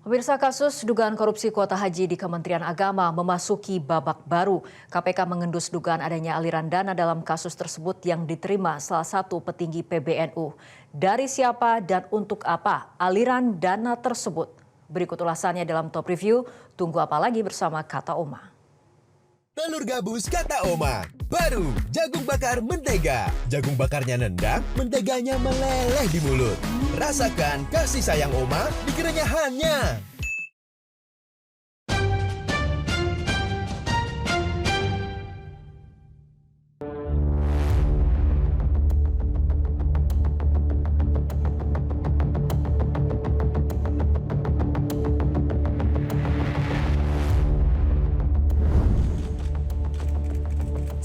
Pemirsa, kasus dugaan korupsi kuota haji di Kementerian Agama memasuki babak baru. KPK mengendus dugaan adanya aliran dana dalam kasus tersebut yang diterima salah satu petinggi PBNU. Dari siapa dan untuk apa aliran dana tersebut? Berikut ulasannya dalam Top Review. Tunggu apa lagi bersama Kata Oma. Telur gabus Kata Oma. Baru jagung bakar mentega. Jagung bakarnya nendang, menteganya meleleh di mulut. Rasakan kasih sayang Oma di kerenyahannya.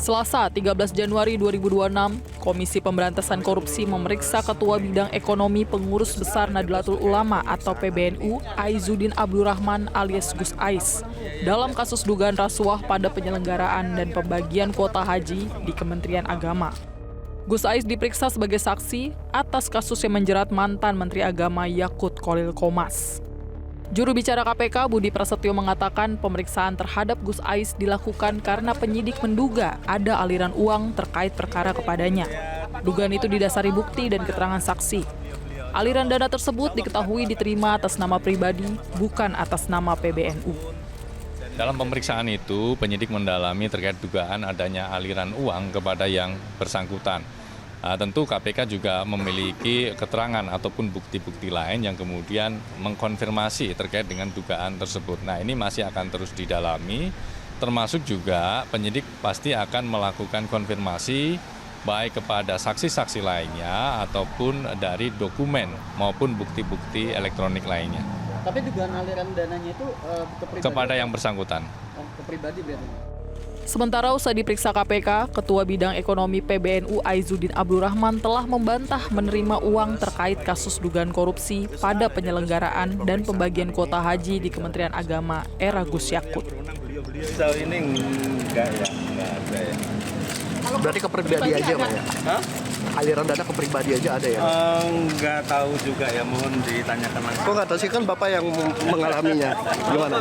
Selasa, 13 Januari 2026, Komisi Pemberantasan Korupsi memeriksa Ketua Bidang Ekonomi Pengurus Besar Nahdlatul Ulama atau PBNU, Aizuddin Abdurrahman alias Gus Ais, dalam kasus dugaan rasuah pada penyelenggaraan dan pembagian kuota haji di Kementerian Agama. Gus Ais diperiksa sebagai saksi atas kasus yang menjerat mantan Menteri Agama Yakut Khalil Qomas. Juru bicara KPK Budi Prasetyo mengatakan pemeriksaan terhadap Gus Ais dilakukan karena penyidik menduga ada aliran uang terkait perkara kepadanya. Dugaan itu didasari bukti dan keterangan saksi. Aliran dana tersebut diketahui diterima atas nama pribadi, bukan atas nama PBNU. Dalam pemeriksaan itu, penyidik mendalami terkait dugaan adanya aliran uang kepada yang bersangkutan. Tentu KPK juga memiliki keterangan ataupun bukti-bukti lain yang kemudian mengkonfirmasi terkait dengan dugaan tersebut. Nah, ini masih akan terus didalami, termasuk juga penyidik pasti akan melakukan konfirmasi baik kepada saksi-saksi lainnya ataupun dari dokumen maupun bukti-bukti elektronik lainnya. Tapi dugaan aliran dananya itu kepada yang bersangkutan. Ke pribadi berarti. Sementara usai diperiksa KPK, Ketua Bidang Ekonomi PBNU Aizuddin Abdurrahman telah membantah menerima uang terkait kasus dugaan korupsi pada penyelenggaraan dan pembagian kuota haji di Kementerian Agama era Gus Yakut. Sejauh ini enggak ada ya. Berarti ke pribadi aja Pak ya? Hah? Aliran dana ke pribadi aja ada ya? Enggak tahu juga ya, mohon ditanyakan langsung. Kok nggak tahu sih, kan Bapak yang mengalaminya. Gimana?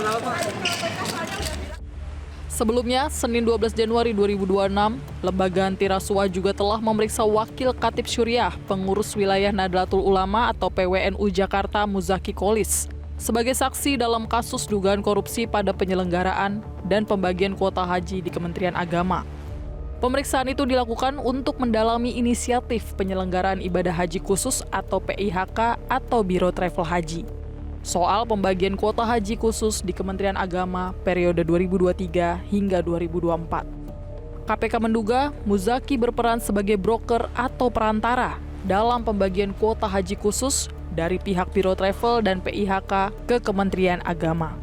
Sebelumnya, Senin 12 Januari 2026, Lembaga Anti Rasuah juga telah memeriksa Wakil Khatib Syuriah, Pengurus Wilayah Nahdlatul Ulama atau PWNU Jakarta Muzaki Qolis, sebagai saksi dalam kasus dugaan korupsi pada penyelenggaraan dan pembagian kuota haji di Kementerian Agama. Pemeriksaan itu dilakukan untuk mendalami inisiatif penyelenggaraan ibadah haji khusus atau PIHK atau Biro Travel Haji. Soal pembagian kuota haji khusus di Kementerian Agama periode 2023 hingga 2024. KPK menduga Muzaki berperan sebagai broker atau perantara dalam pembagian kuota haji khusus dari pihak Biro Travel dan PIHK ke Kementerian Agama.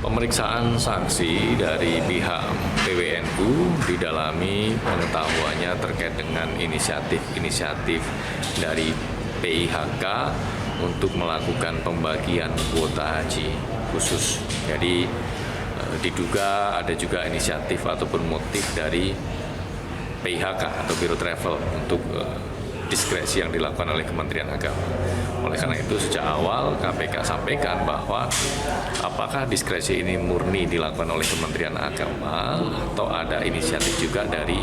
Pemeriksaan saksi dari pihak PWNU didalami pengetahuannya terkait dengan inisiatif dari PIHK untuk melakukan pembagian kuota haji khusus. Jadi diduga ada juga inisiatif ataupun motif dari PIHK atau Biro Travel untuk diskresi yang dilakukan oleh Kementerian Agama. Oleh karena itu sejak awal KPK sampaikan bahwa apakah diskresi ini murni dilakukan oleh Kementerian Agama atau ada inisiatif juga dari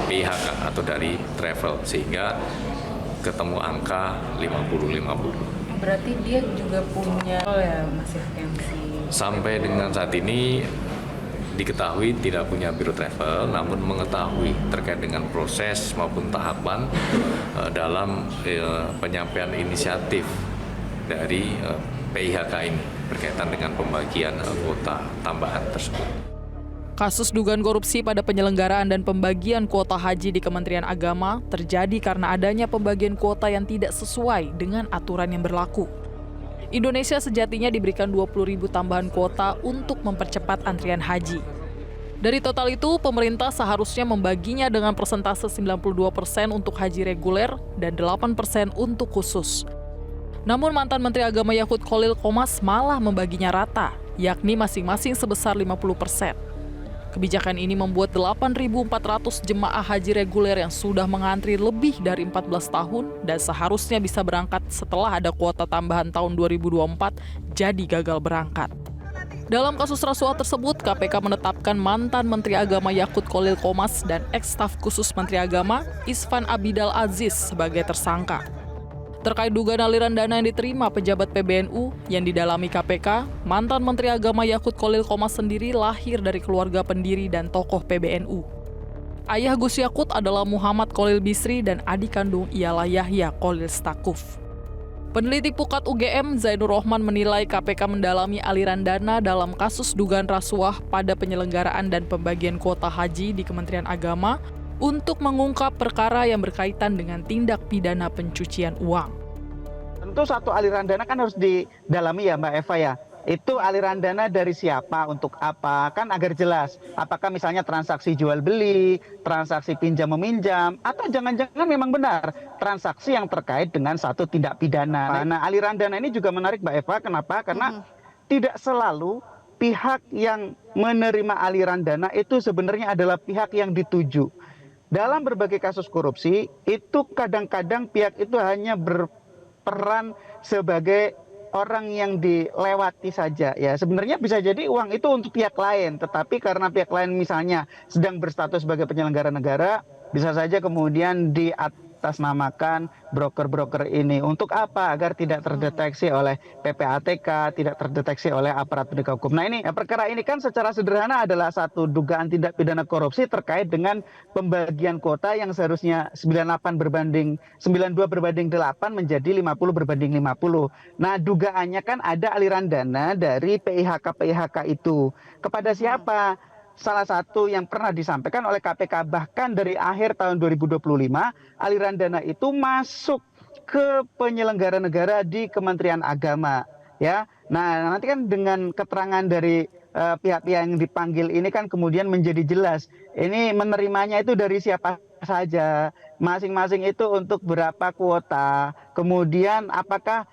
PIHK atau dari Travel, sehingga ketemu angka 50-50. Berarti dia juga punya masih MC. Sampai dengan saat ini diketahui tidak punya Biro Travel, namun mengetahui terkait dengan proses maupun tahapan dalam penyampaian inisiatif dari PIHK ini berkaitan dengan pembagian kuota tambahan tersebut. Kasus dugaan korupsi pada penyelenggaraan dan pembagian kuota haji di Kementerian Agama terjadi karena adanya pembagian kuota yang tidak sesuai dengan aturan yang berlaku. Indonesia sejatinya diberikan 20.000 tambahan kuota untuk mempercepat antrian haji. Dari total itu, pemerintah seharusnya membaginya dengan persentase 92% untuk haji reguler dan 8% untuk khusus. Namun mantan Menteri Agama Yakut Khalil Qomas malah membaginya rata, yakni masing-masing sebesar 50%. Kebijakan ini membuat 8.400 jemaah haji reguler yang sudah mengantri lebih dari 14 tahun dan seharusnya bisa berangkat setelah ada kuota tambahan tahun 2024 jadi gagal berangkat. Dalam kasus rasuah tersebut, KPK menetapkan mantan Menteri Agama Yakut Kholil Qomas dan eks-staf khusus Menteri Agama Isvan Abidal Aziz sebagai tersangka. Terkait dugaan aliran dana yang diterima pejabat PBNU yang didalami KPK, mantan Menteri Agama Yakut Kholil Qomas sendiri lahir dari keluarga pendiri dan tokoh PBNU. Ayah Gus Yakut adalah Muhammad Kholil Bisri dan adik kandung ialah Yahya Kholil Stakuf. Peneliti Pukat UGM Zainur Rohman menilai KPK mendalami aliran dana dalam kasus dugaan rasuah pada penyelenggaraan dan pembagian kuota haji di Kementerian Agama untuk mengungkap perkara yang berkaitan dengan tindak pidana pencucian uang. Tentu satu aliran dana kan harus didalami ya Mbak Eva ya. Itu aliran dana dari siapa, untuk apa, kan agar jelas. Apakah misalnya transaksi jual beli, transaksi pinjam meminjam, atau jangan-jangan memang benar transaksi yang terkait dengan satu tindak pidana. Nah, aliran dana ini juga menarik Mbak Eva, kenapa? Karena tidak selalu pihak yang menerima aliran dana itu sebenarnya adalah pihak yang dituju. Dalam berbagai kasus korupsi, itu kadang-kadang pihak itu hanya berperan sebagai orang yang dilewati saja. Ya, sebenarnya bisa jadi uang itu untuk pihak lain, tetapi karena pihak lain misalnya sedang berstatus sebagai penyelenggara negara, bisa saja kemudian diatasnamakan broker-broker ini. Untuk apa? Agar tidak terdeteksi oleh PPATK, tidak terdeteksi oleh aparat penegak hukum. Nah ini, perkara ini kan secara sederhana adalah satu dugaan tindak pidana korupsi terkait dengan pembagian kuota yang seharusnya 92 berbanding 8 menjadi 50 berbanding 50. Nah dugaannya kan ada aliran dana dari PIHK itu. Kepada siapa? Salah satu yang pernah disampaikan oleh KPK bahkan dari akhir tahun 2025, aliran dana itu masuk ke penyelenggara negara di Kementerian Agama, ya. Nah, nanti kan dengan keterangan dari pihak-pihak yang dipanggil ini kan kemudian menjadi jelas ini menerimanya itu dari siapa saja, masing-masing itu untuk berapa kuota, kemudian apakah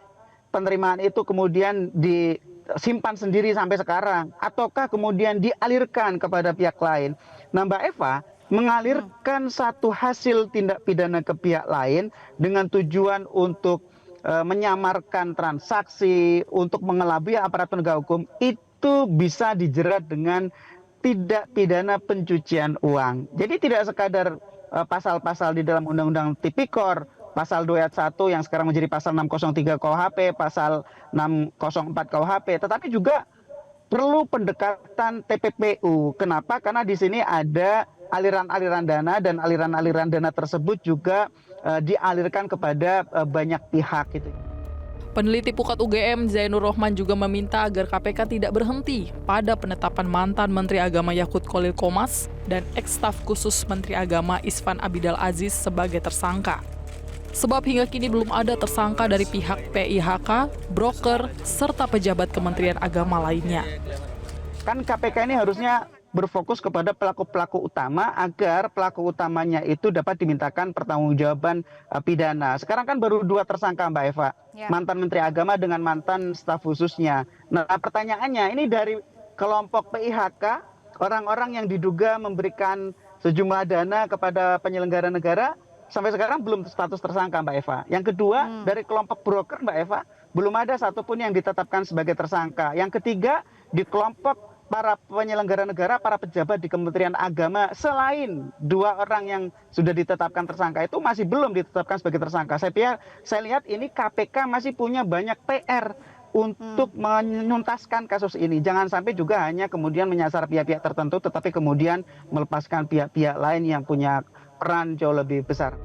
penerimaan itu kemudian disimpan sendiri sampai sekarang ataukah kemudian dialirkan kepada pihak lain. Nah Mbak Eva, mengalirkan satu hasil tindak pidana ke pihak lain dengan tujuan untuk menyamarkan transaksi, untuk mengelabui aparat penegak hukum, itu bisa dijerat dengan tindak pidana pencucian uang. Jadi tidak sekadar pasal-pasal di dalam Undang-Undang Tipikor, pasal 2 ayat 1 yang sekarang menjadi pasal 603 KUHP, pasal 604 KUHP, tetapi juga perlu pendekatan TPPU. Kenapa? Karena di sini ada aliran-aliran dana dan aliran-aliran dana tersebut juga dialirkan kepada banyak pihak gitu. Peneliti Pukat UGM Zainur Rohman juga meminta agar KPK tidak berhenti pada penetapan mantan Menteri Agama Yakut Kholil Qomas dan eks-staf khusus Menteri Agama Isvan Abidal Aziz sebagai tersangka. Sebab hingga kini belum ada tersangka dari pihak PIHK, broker, serta pejabat Kementerian Agama lainnya. Kan KPK ini harusnya berfokus kepada pelaku-pelaku utama agar pelaku utamanya itu dapat dimintakan pertanggungjawaban pidana. Sekarang kan baru 2 tersangka Mbak Eva, mantan Menteri Agama dengan mantan staf khususnya. Nah pertanyaannya ini dari kelompok PIHK, orang-orang yang diduga memberikan sejumlah dana kepada penyelenggara negara, sampai sekarang belum status tersangka Mbak Eva. Yang kedua, dari kelompok broker Mbak Eva, belum ada satupun yang ditetapkan sebagai tersangka. Yang ketiga, di kelompok para penyelenggara negara, para pejabat di Kementerian Agama, selain 2 orang yang sudah ditetapkan tersangka itu masih belum ditetapkan sebagai tersangka. Saya lihat ini KPK masih punya banyak PR untuk menuntaskan kasus ini. Jangan sampai juga hanya kemudian menyasar pihak-pihak tertentu, tetapi kemudian melepaskan pihak-pihak lain yang punya peran jauh lebih besar.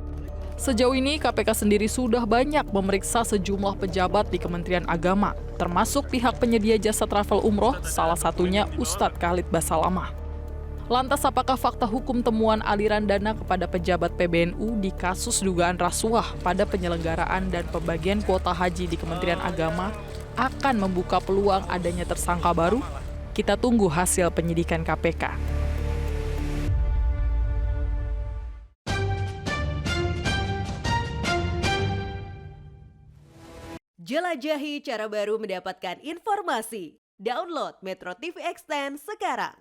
Sejauh ini KPK sendiri sudah banyak memeriksa sejumlah pejabat di Kementerian Agama, termasuk pihak penyedia jasa travel umroh, salah satunya Ustadz Khalid Basalamah. Lantas apakah fakta hukum temuan aliran dana kepada pejabat PBNU di kasus dugaan rasuah pada penyelenggaraan dan pembagian kuota haji di Kementerian Agama akan membuka peluang adanya tersangka baru? Kita tunggu hasil penyidikan KPK. Jelajahi cara baru mendapatkan informasi. Download Metro TV Extend sekarang.